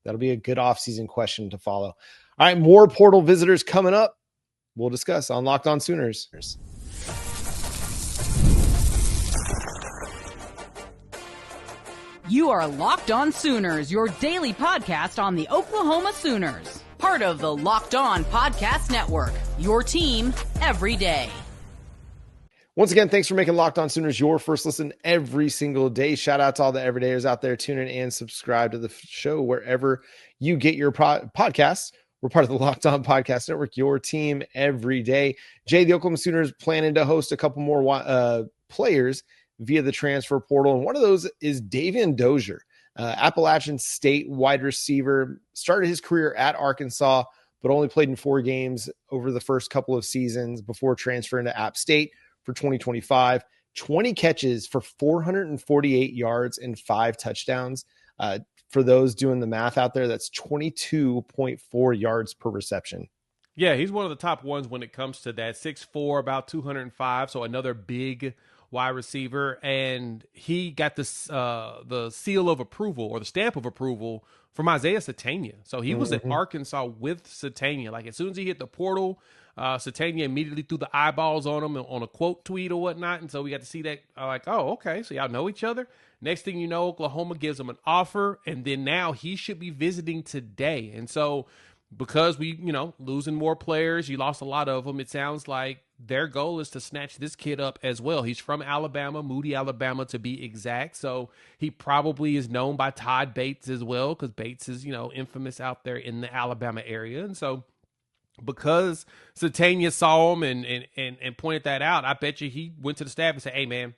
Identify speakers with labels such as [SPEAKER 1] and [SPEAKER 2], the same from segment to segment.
[SPEAKER 1] That'll be a good offseason question to follow. All right, more portal visitors coming up. We'll discuss on Locked On Sooners.
[SPEAKER 2] You are Locked On Sooners, your daily podcast on the Oklahoma Sooners. Part of the Locked On Podcast Network, your team every day.
[SPEAKER 1] Once again, thanks for making Locked On Sooners your first listen every single day. Shout out to all the everydayers out there. Tune in and subscribe to the show wherever you get your podcasts. We're part of the Locked On Podcast Network, your team every day. Jay, the Oklahoma Sooners planning to host a couple more players via the transfer portal, and one of those is Davian Dozier, Appalachian State wide receiver. Started his career at Arkansas, but only played in 4 games over the first couple of seasons before transferring to App State for 2025. 20 catches for 448 yards and 5 touchdowns. For those doing the math out there, that's 22.4 yards per reception.
[SPEAKER 3] Yeah, he's one of the top ones when it comes to that. 6'4", about 205, so another big wide receiver, and he got this the seal of approval or the stamp of approval from Isaiah Satania. So he was at Arkansas with Satania. Like as soon as he hit the portal, Satania immediately threw the eyeballs on him on a quote tweet or whatnot, and so we got to see that. Like, oh, okay, so y'all know each other. Next thing you know, Oklahoma gives him an offer, and then now he should be visiting today. And so because we, losing more players, you lost a lot of them, it sounds like their goal is to snatch this kid up as well. He's from Alabama, Moody, Alabama, to be exact. So he probably is known by Todd Bates as well, because Bates is, infamous out there in the Alabama area. And so because Satania saw him and pointed that out, I bet you he went to the staff and said, hey, man,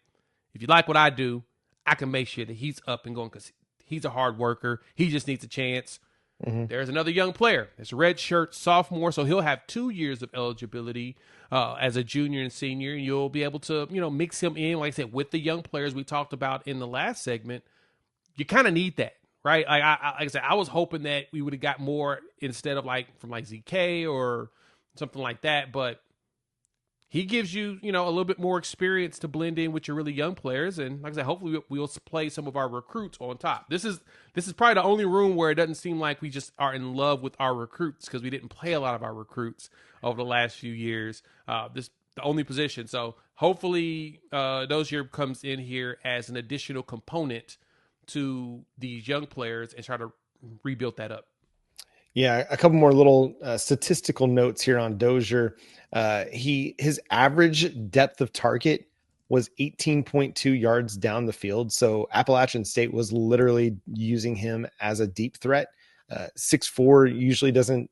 [SPEAKER 3] if you like what I do, I can make sure that he's up and going because he's a hard worker. He just needs a chance. There's another young player. It's a redshirt sophomore, so he'll have 2 years of eligibility as a junior and senior. And you'll be able to, mix him in, like I said, with the young players we talked about in the last segment. You kind of need that, right? Like I said, I was hoping that we would have got more instead of from ZK or something like that, but he gives you, a little bit more experience to blend in with your really young players. And like I said, hopefully we'll play some of our recruits on top. This is probably the only room where it doesn't seem like we just are in love with our recruits because we didn't play a lot of our recruits over the last few years. This the only position. So hopefully Dozier comes in here as an additional component to these young players and try to rebuild that up.
[SPEAKER 1] Yeah, a couple more little statistical notes here on Dozier. His average depth of target was 18.2 yards down the field. So Appalachian State was literally using him as a deep threat. 6'4" usually doesn't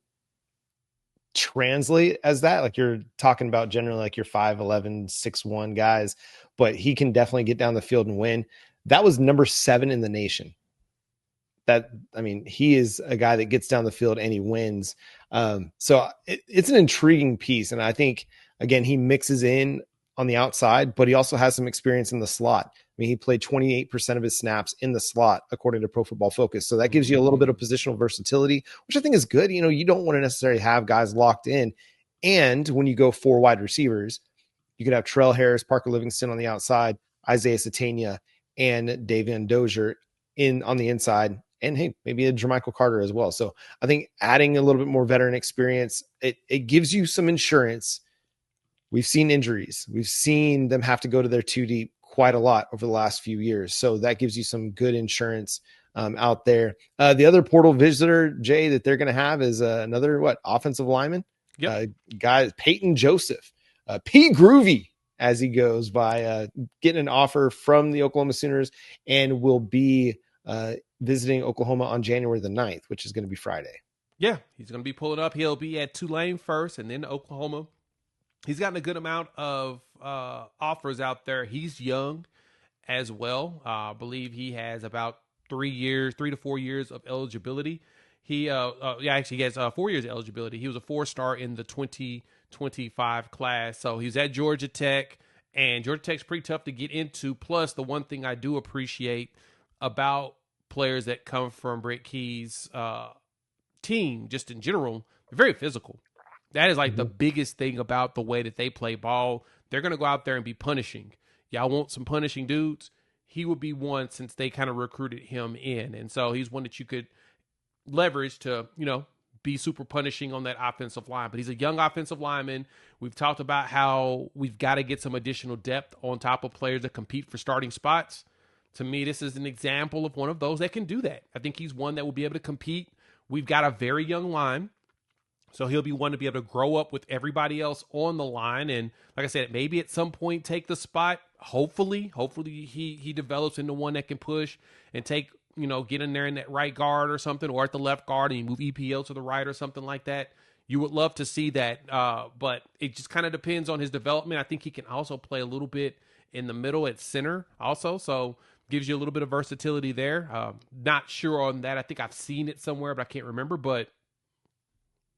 [SPEAKER 1] translate as that. Like you're talking about generally like your 5'11", 6'1" guys, but he can definitely get down the field and win. That was number 7 in the nation. He is a guy that gets down the field and he wins. So it's an intriguing piece. And I think, again, he mixes in on the outside, but he also has some experience in the slot. He played 28% of his snaps in the slot, according to Pro Football Focus. So that gives you a little bit of positional versatility, which I think is good. You don't want to necessarily have guys locked in. And when you go 4 wide receivers, you could have Terrell Harris, Parker Livingston on the outside, Isaiah Satania, and Davian Dozier on the inside. And hey, maybe a Jermichael Carter as well. So I think adding a little bit more veteran experience, it gives you some insurance. We've seen injuries. We've seen them have to go to their 2 deep quite a lot over the last few years. So that gives you some good insurance out there. The other portal visitor, Jay, that they're going to have is another, offensive lineman?
[SPEAKER 3] Yep.
[SPEAKER 1] Guy, Peyton Joseph, P. Groovy, as he goes by, getting an offer from the Oklahoma Sooners and will be visiting Oklahoma on January the 9th, which is going to be Friday.
[SPEAKER 3] Yeah, he's going to be pulling up. He'll be at Tulane first and then Oklahoma. He's gotten a good amount of offers out there. He's young as well. I believe he has about 3 to 4 years of eligibility. He actually has 4 years of eligibility. He was a 4-star in the 2025 class. So he's at Georgia Tech, and Georgia Tech's pretty tough to get into. Plus, the one thing I do appreciate about players that come from Brett Key's team, just in general, they're very physical. That is like the biggest thing about the way that they play ball. They're going to go out there and be punishing. Y'all want some punishing dudes? He would be one since they kind of recruited him in. And so he's one that you could, leverage to, be super punishing on that offensive line. But he's a young offensive lineman. We've talked about how we've got to get some additional depth on top of players that compete for starting spots. To me, this is an example of one of those that can do that. I think he's one that will be able to compete. We've got a very young line, so he'll be one to be able to grow up with everybody else on the line. And like I said, maybe at some point take the spot. Hopefully he develops into one that can push and take, get in there in that right guard or something, or at the left guard and you move EPL to the right or something like that. You would love to see that, but it just kind of depends on his development. I think he can also play a little bit in the middle at center also, so gives you a little bit of versatility there. Not sure on that. I think I've seen it somewhere, but I can't remember. But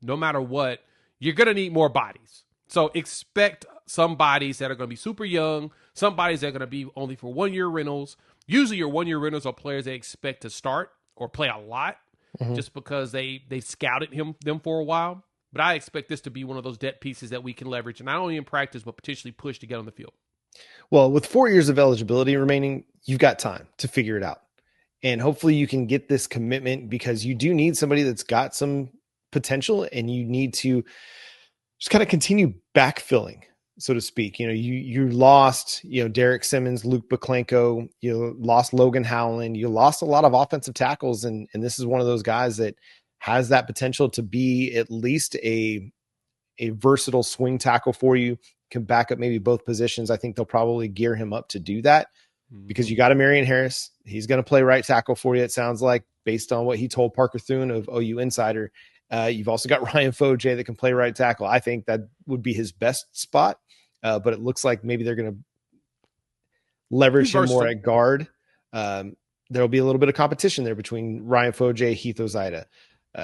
[SPEAKER 3] no matter what, you're going to need more bodies. So expect some bodies that are going to be super young, some bodies that are going to be only for 1-year rentals. Usually your 1-year rentals are players they expect to start or play a lot just because they scouted them for a while. But I expect this to be one of those depth pieces that we can leverage, and not only in practice, but potentially push to get on the field.
[SPEAKER 1] Well, with 4 years of eligibility remaining, you've got time to figure it out. And hopefully you can get this commitment, because you do need somebody that's got some potential, and you need to just kind of continue backfilling, so to speak. You lost, Derek Simmons, Luke Baklenko, you lost Logan Howland, you lost a lot of offensive tackles. And this is one of those guys that has that potential to be at least a versatile swing tackle for you, can back up maybe both positions. I think they'll probably gear him up to do that, because you got a Marion Harris. He's going to play right tackle for you, it sounds like, based on what he told Parker Thune of OU Insider. You've also got Ryan Foje that can play right tackle. I think that would be his best spot, but it looks like maybe they're going to leverage him more at guard. There'll be a little bit of competition there between Ryan Foje, Heath Ozida.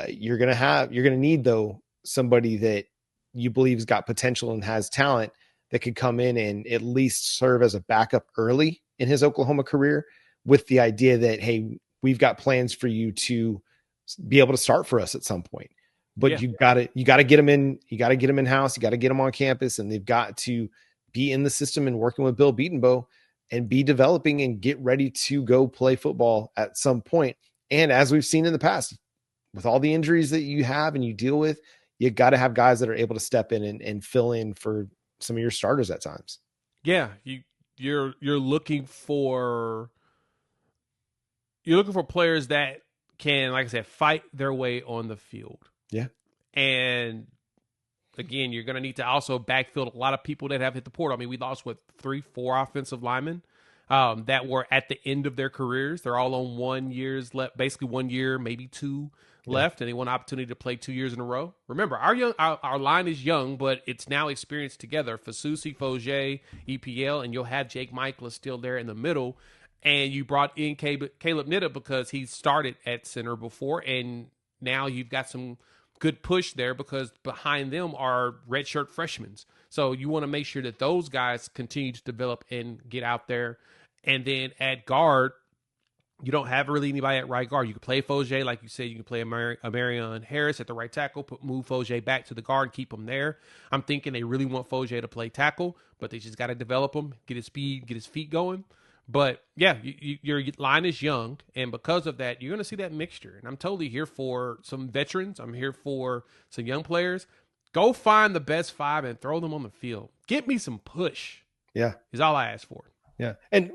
[SPEAKER 1] You're going to need, though, somebody that you believe has got potential and has talent that could come in and at least serve as a backup early in his Oklahoma career, with the idea that, hey, we've got plans for you to be able to start for us at some point. But you got to get them in. You got to get them in house. You got to get them on campus, and they've got to be in the system and working with Bill Beatonbow and be developing and get ready to go play football at some point. And as we've seen in the past, with all the injuries that you have and you deal with, you got to have guys that are able to step in and fill in for some of your starters at times.
[SPEAKER 3] Yeah, you're looking for players that can, like I said, fight their way on the field.
[SPEAKER 1] Yeah.
[SPEAKER 3] And again, you're going to need to also backfill a lot of people that have hit the portal. I mean, we lost 3-4 offensive linemen that were at the end of their careers. They're all on 1 year's left, basically 1 year, maybe two left, and they want an opportunity to play 2 years in a row. Remember, our line is young, but it's now experienced together. Fasusi, Foje, EPL, and you'll have Jake Michaelis still there in the middle. And you brought in Caleb Nitta because he started at center before, and now you've got some good push there because behind them are redshirt freshmen. So you want to make sure that those guys continue to develop and get out there. And then at guard, you don't have really anybody at right guard. You can play Foje, like you said. You can play a Marion Harris at the right tackle, move Foje back to the guard, keep him there. I'm thinking they really want Foje to play tackle, but they just got to develop him, get his speed, get his feet going. But, yeah, your line is young, and because of that, you're going to see that mixture. And I'm totally here for some veterans. I'm here for some young players. Go find the best 5 and throw them on the field. Get me some push.
[SPEAKER 1] Yeah.
[SPEAKER 3] Is all I ask for.
[SPEAKER 1] Yeah. And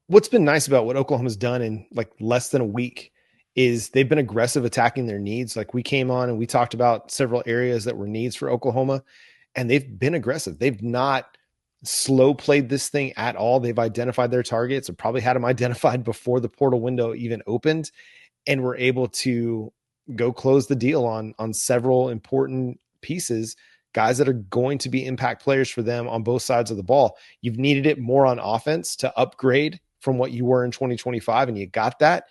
[SPEAKER 1] what's been nice about what Oklahoma's done in like less than a week is they've been aggressive attacking their needs. Like we came on and we talked about several areas that were needs for Oklahoma, and they've been aggressive. They've not slow played this thing at all. They've identified their targets, or probably had them identified before the portal window even opened, and were able to go close the deal on several important pieces, guys that are going to be impact players for them on both sides of the ball. You've needed it more on offense to upgrade from what you were in 2025, and you got that.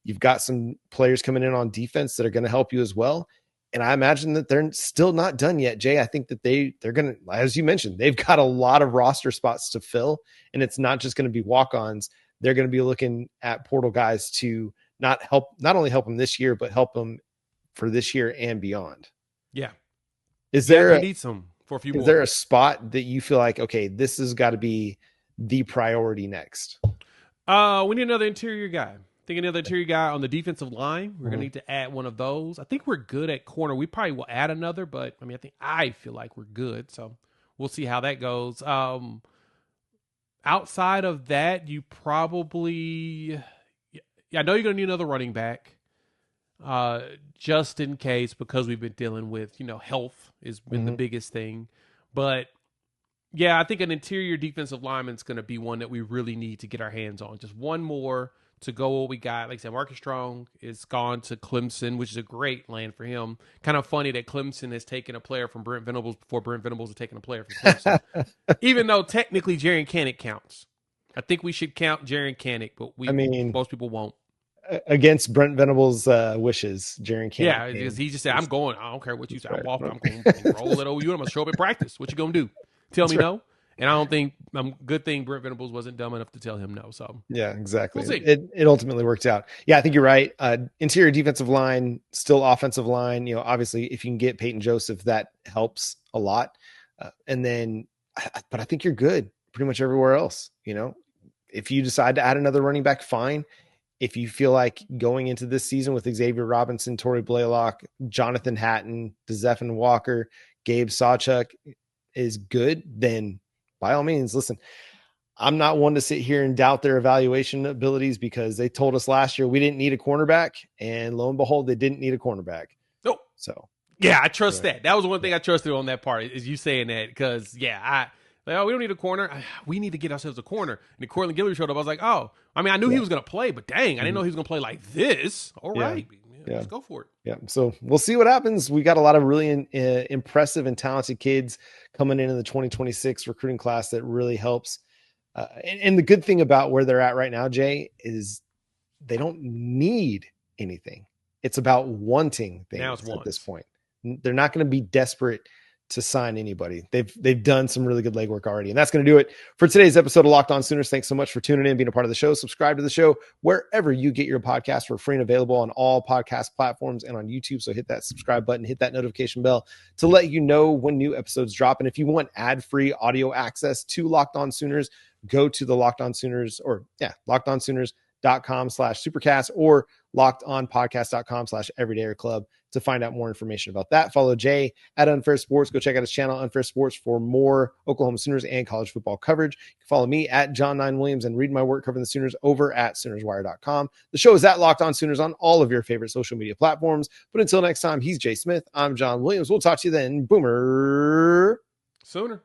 [SPEAKER 1] You've got some players coming in on defense that are going to help you as well. And I imagine that they're still not done yet, Jay. I think that they're going to, as you mentioned, they've got a lot of roster spots to fill, and it's not just going to be walk-ons. They're going to be looking at portal guys to not only help them this year, but help them for this year and beyond.
[SPEAKER 3] Yeah.
[SPEAKER 1] Is there
[SPEAKER 3] need some for a few more.
[SPEAKER 1] Is there a spot that you feel like, okay, this has got to be the priority next?
[SPEAKER 3] We need another interior guy. think another interior guy on the defensive line. We're going to need to add one of those. I think we're good at corner. We probably will add another, but I feel like we're good. So we'll see how that goes. Outside of that, you probably, I know you're going to need another running back, just in case, because we've been dealing with, health has been the biggest thing. But yeah, I think an interior defensive lineman is going to be one that we really need to get our hands on. Just one more to go what we got. Like I said, Marcus Strong is gone to Clemson, which is a great land for him. Kind of funny that Clemson has taken a player from Brent Venables before Brent Venables has taken a player from Clemson. Even though technically Jaren Kanak counts. I think we should count Jaren Kanak, but most people won't.
[SPEAKER 1] Against Brent Venables' wishes, Jaren Kanak.
[SPEAKER 3] Yeah, because he just said, I'm going. I don't care what you say. I'm walking. I'm going to roll it OU. I'm going to show up at practice. What you going to do? Tell me no? And I don't think good thing Brent Venables wasn't dumb enough to tell him no. So
[SPEAKER 1] yeah, exactly.
[SPEAKER 3] We'll see.
[SPEAKER 1] It ultimately worked out. Yeah, I think you're right. Interior defensive line, still offensive line. Obviously, if you can get Peyton Joseph, that helps a lot. And then, but I think you're good pretty much everywhere else. If you decide to add another running back, fine. If you feel like going into this season with Xavier Robinson, Torrey Blaylock, Jonathan Hatton, DeZephan Walker, Gabe Sawchuk is good, then by all means, listen, I'm not one to sit here and doubt their evaluation abilities, because they told us last year we didn't need a cornerback, and lo and behold, they didn't need a cornerback.
[SPEAKER 3] Nope.
[SPEAKER 1] So
[SPEAKER 3] yeah, I trust that. That was one thing I trusted on that part, is you saying that, because we don't need a corner. We need to get ourselves a corner. And Cortland Guillory showed up. I was like, I knew he was going to play, but dang, I didn't know he was going to play like this. All right. Yeah. Let's go for it.
[SPEAKER 1] Yeah. So we'll see what happens. We got a lot of really impressive and talented kids coming in the 2026 recruiting class that really helps. And the good thing about where they're at right now, Jay, is they don't need anything. It's about wanting things at this point. They're not going to be desperate to sign anybody. They've done some really good legwork already. And that's going to do it for today's episode of Locked On Sooners. Thanks so much for tuning in, being a part of the show. Subscribe to the show wherever you get your podcast. We're free and available on all podcast platforms and on YouTube. So hit that subscribe button, hit that notification bell to let you know when new episodes drop. And if you want ad-free audio access to Locked On Sooners, go to the Locked On Sooners LockedOnSooners.com/supercast or LockedOnPodcast.com/everydayerclub to find out more information about that. Follow Jay at Unfair Sports. Go check out his channel, Unfair Sports, for more Oklahoma Sooners and college football coverage. You can follow me at John 9 Williams and read my work covering the Sooners over at SoonersWire.com. The show is at Locked On Sooners on all of your favorite social media platforms. But until next time, he's Jay Smith. I'm John Williams. We'll talk to you then. Boomer
[SPEAKER 3] Sooner.